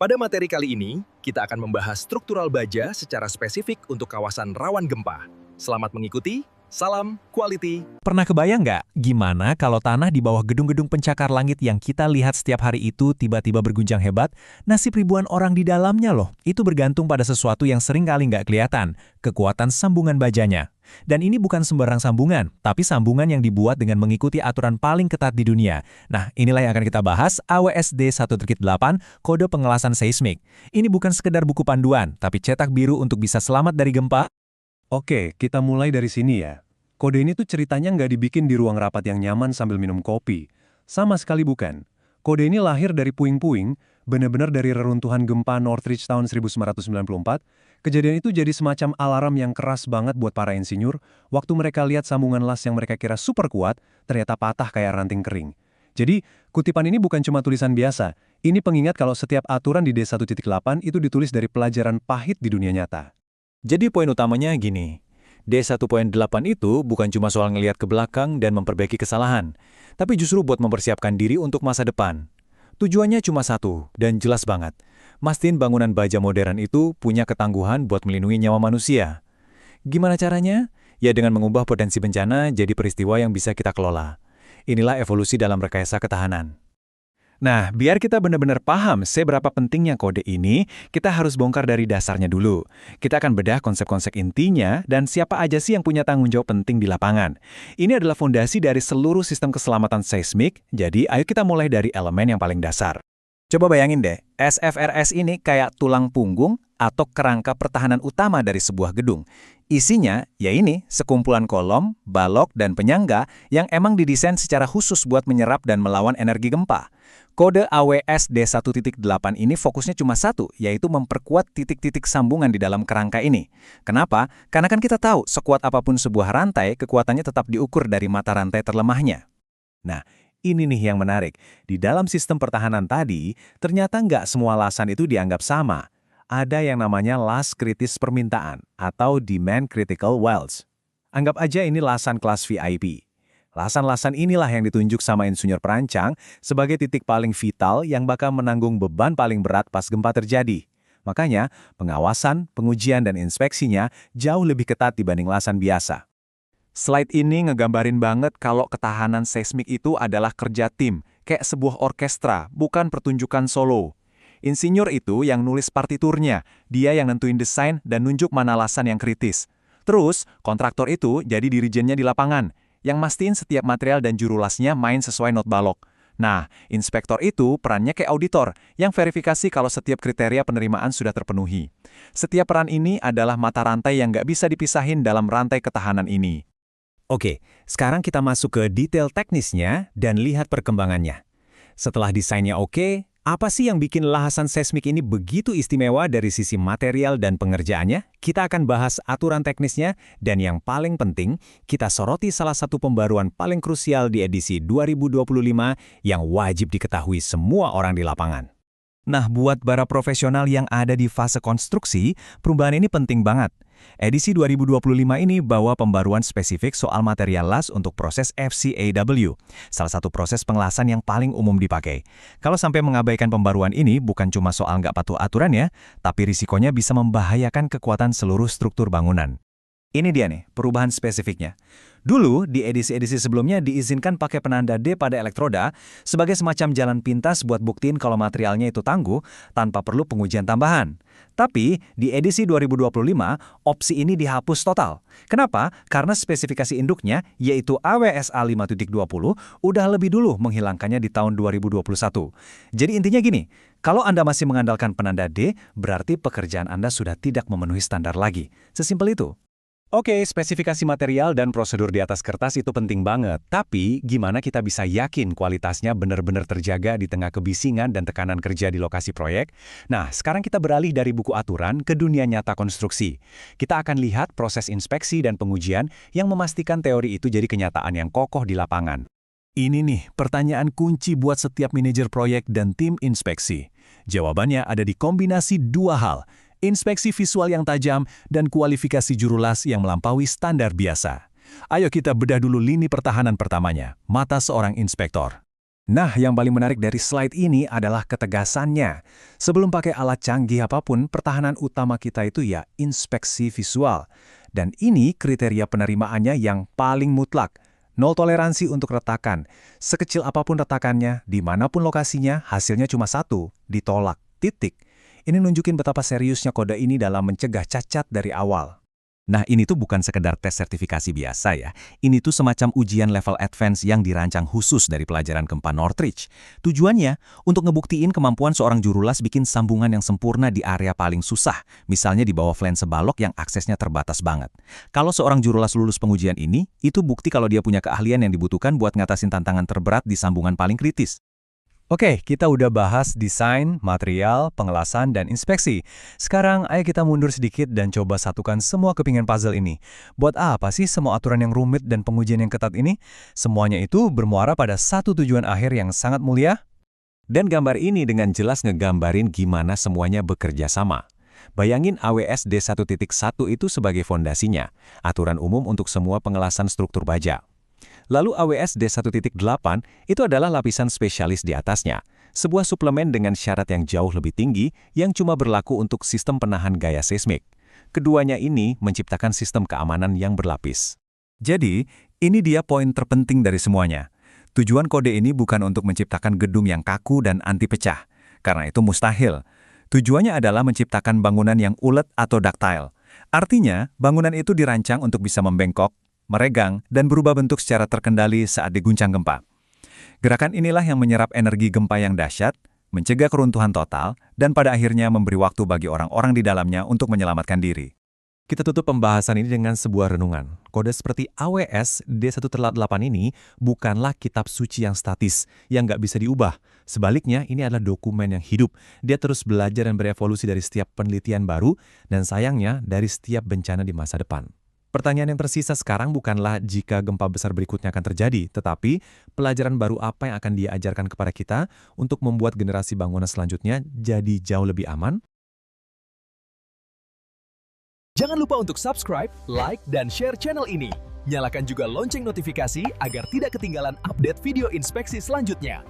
Pada materi kali ini, kita akan membahas struktural baja secara spesifik untuk kawasan rawan gempa. Selamat mengikuti, salam quality. Pernah kebayang nggak gimana kalau tanah di bawah gedung-gedung pencakar langit yang kita lihat setiap hari itu tiba-tiba berguncang hebat? Nasib ribuan orang di dalamnya loh, itu bergantung pada sesuatu yang sering kali nggak kelihatan, kekuatan sambungan bajanya. Dan ini bukan sembarang sambungan, tapi sambungan yang dibuat dengan mengikuti aturan paling ketat di dunia. Nah, inilah yang akan kita bahas, AWSD 1-8, kode pengelasan seismik. Ini bukan sekedar buku panduan, tapi cetak biru untuk bisa selamat dari gempa. Oke, kita mulai dari sini ya. Kode ini tuh ceritanya nggak dibikin di ruang rapat yang nyaman sambil minum kopi. Sama sekali bukan. Kode ini lahir dari puing-puing, benar-benar dari reruntuhan gempa Northridge tahun 1994. Kejadian itu jadi semacam alarm yang keras banget buat para insinyur, waktu mereka lihat sambungan las yang mereka kira super kuat, ternyata patah kayak ranting kering. Jadi, kutipan ini bukan cuma tulisan biasa. Ini pengingat kalau setiap aturan di D1.8 itu ditulis dari pelajaran pahit di dunia nyata. Jadi poin utamanya gini, D1.8 itu bukan cuma soal ngelihat ke belakang dan memperbaiki kesalahan, tapi justru buat mempersiapkan diri untuk masa depan. Tujuannya cuma satu, dan jelas banget. Mastiin bangunan baja modern itu punya ketangguhan buat melindungi nyawa manusia. Gimana caranya? Ya dengan mengubah potensi bencana jadi peristiwa yang bisa kita kelola. Inilah evolusi dalam rekayasa ketahanan. Nah, biar kita benar-benar paham seberapa pentingnya kode ini, kita harus bongkar dari dasarnya dulu. Kita akan bedah konsep-konsep intinya dan siapa aja sih yang punya tanggung jawab penting di lapangan. Ini adalah fondasi dari seluruh sistem keselamatan seismik, jadi ayo kita mulai dari elemen yang paling dasar. Coba bayangin deh, SFRS ini kayak tulang punggung atau kerangka pertahanan utama dari sebuah gedung. Isinya, ya ini, sekumpulan kolom, balok, dan penyangga yang emang didesain secara khusus buat menyerap dan melawan energi gempa. Kode AWSD 1.8 ini fokusnya cuma satu, yaitu memperkuat titik-titik sambungan di dalam kerangka ini. Kenapa? Karena kan kita tahu, sekuat apapun sebuah rantai, kekuatannya tetap diukur dari mata rantai terlemahnya. Nah, ini nih yang menarik. Di dalam sistem pertahanan tadi, ternyata nggak semua lasan itu dianggap sama. Ada yang namanya las kritis permintaan atau demand critical welds. Anggap aja ini lasan kelas VIP. Lasan-lasan inilah yang ditunjuk sama insinyur perancang sebagai titik paling vital yang bakal menanggung beban paling berat pas gempa terjadi. Makanya, pengawasan, pengujian, dan inspeksinya jauh lebih ketat dibanding lasan biasa. Slide ini ngegambarin banget kalau ketahanan seismik itu adalah kerja tim, kayak sebuah orkestra, bukan pertunjukan solo. Insinyur itu yang nulis partiturnya, dia yang nentuin desain dan nunjuk mana lasan yang kritis. Terus, kontraktor itu jadi dirijennya di lapangan, yang mastiin setiap material dan juru lasnya main sesuai not balok. Nah, inspektor itu perannya kayak auditor, yang verifikasi kalau setiap kriteria penerimaan sudah terpenuhi. Setiap peran ini adalah mata rantai yang nggak bisa dipisahin dalam rantai ketahanan ini. Oke, sekarang kita masuk ke detail teknisnya dan lihat perkembangannya. Setelah desainnya oke, apa sih yang bikin lahasan seismik ini begitu istimewa dari sisi material dan pengerjaannya? Kita akan bahas aturan teknisnya, dan yang paling penting, kita soroti salah satu pembaruan paling krusial di edisi 2025 yang wajib diketahui semua orang di lapangan. Nah, buat para profesional yang ada di fase konstruksi, perubahan ini penting banget. Edisi 2025 ini bawa pembaruan spesifik soal material las untuk proses FCAW, salah satu proses pengelasan yang paling umum dipakai. Kalau sampai mengabaikan pembaruan ini, bukan cuma soal nggak patuh aturan ya, tapi risikonya bisa membahayakan kekuatan seluruh struktur bangunan. Ini dia nih, perubahan spesifiknya. Dulu, di edisi-edisi sebelumnya diizinkan pakai penanda D pada elektroda sebagai semacam jalan pintas buat buktiin kalau materialnya itu tangguh tanpa perlu pengujian tambahan. Tapi, di edisi 2025, opsi ini dihapus total. Kenapa? Karena spesifikasi induknya, yaitu AWSA 5.20, udah lebih dulu menghilangkannya di tahun 2021. Jadi intinya gini, kalau Anda masih mengandalkan penanda D, berarti pekerjaan Anda sudah tidak memenuhi standar lagi. Sesimpel itu. Oke, spesifikasi material dan prosedur di atas kertas itu penting banget. Tapi, gimana kita bisa yakin kualitasnya benar-benar terjaga di tengah kebisingan dan tekanan kerja di lokasi proyek? Nah, sekarang kita beralih dari buku aturan ke dunia nyata konstruksi. Kita akan lihat proses inspeksi dan pengujian yang memastikan teori itu jadi kenyataan yang kokoh di lapangan. Ini nih, pertanyaan kunci buat setiap manajer proyek dan tim inspeksi. Jawabannya ada di kombinasi dua hal. Inspeksi visual yang tajam, dan kualifikasi juru las yang melampaui standar biasa. Ayo kita bedah dulu lini pertahanan pertamanya, mata seorang inspektor. Nah, yang paling menarik dari slide ini adalah ketegasannya. Sebelum pakai alat canggih apapun, pertahanan utama kita itu ya inspeksi visual. Dan ini kriteria penerimaannya yang paling mutlak. Nol toleransi untuk retakan. Sekecil apapun retakannya, dimanapun lokasinya, hasilnya cuma satu, ditolak, titik. Ini nunjukin betapa seriusnya kode ini dalam mencegah cacat dari awal. Nah, ini tuh bukan sekedar tes sertifikasi biasa ya. Ini tuh semacam ujian level advance yang dirancang khusus dari pelajaran gempa Northridge. Tujuannya untuk ngebuktiin kemampuan seorang jurulas bikin sambungan yang sempurna di area paling susah, misalnya di bawah flanse balok yang aksesnya terbatas banget. Kalau seorang jurulas lulus pengujian ini, itu bukti kalau dia punya keahlian yang dibutuhkan buat ngatasin tantangan terberat di sambungan paling kritis. Oke, kita udah bahas desain, material, pengelasan, dan inspeksi. Sekarang, ayo kita mundur sedikit dan coba satukan semua kepingan puzzle ini. Buat apa sih semua aturan yang rumit dan pengujian yang ketat ini? Semuanya itu bermuara pada satu tujuan akhir yang sangat mulia. Dan gambar ini dengan jelas ngegambarin gimana semuanya bekerja sama. Bayangin AWS D1.1 itu sebagai fondasinya, aturan umum untuk semua pengelasan struktur baja. Lalu AWS D1.8 itu adalah lapisan spesialis di atasnya, sebuah suplemen dengan syarat yang jauh lebih tinggi yang cuma berlaku untuk sistem penahan gaya seismik. Keduanya ini menciptakan sistem keamanan yang berlapis. Jadi, ini dia poin terpenting dari semuanya. Tujuan kode ini bukan untuk menciptakan gedung yang kaku dan anti pecah, karena itu mustahil. Tujuannya adalah menciptakan bangunan yang ulet atau ductile. Artinya, bangunan itu dirancang untuk bisa membengkok, meregang, dan berubah bentuk secara terkendali saat diguncang gempa. Gerakan inilah yang menyerap energi gempa yang dahsyat, mencegah keruntuhan total, dan pada akhirnya memberi waktu bagi orang-orang di dalamnya untuk menyelamatkan diri. Kita tutup pembahasan ini dengan sebuah renungan. Kode seperti AWS D1.8 ini bukanlah kitab suci yang statis, yang nggak bisa diubah. Sebaliknya, ini adalah dokumen yang hidup. Dia terus belajar dan berevolusi dari setiap penelitian baru, dan sayangnya dari setiap bencana di masa depan. Pertanyaan yang tersisa sekarang bukanlah jika gempa besar berikutnya akan terjadi, tetapi pelajaran baru apa yang akan dia ajarkan kepada kita untuk membuat generasi bangunan selanjutnya jadi jauh lebih aman? Jangan lupa untuk subscribe, like, dan share channel ini. Nyalakan juga lonceng notifikasi agar tidak ketinggalan update video inspeksi selanjutnya.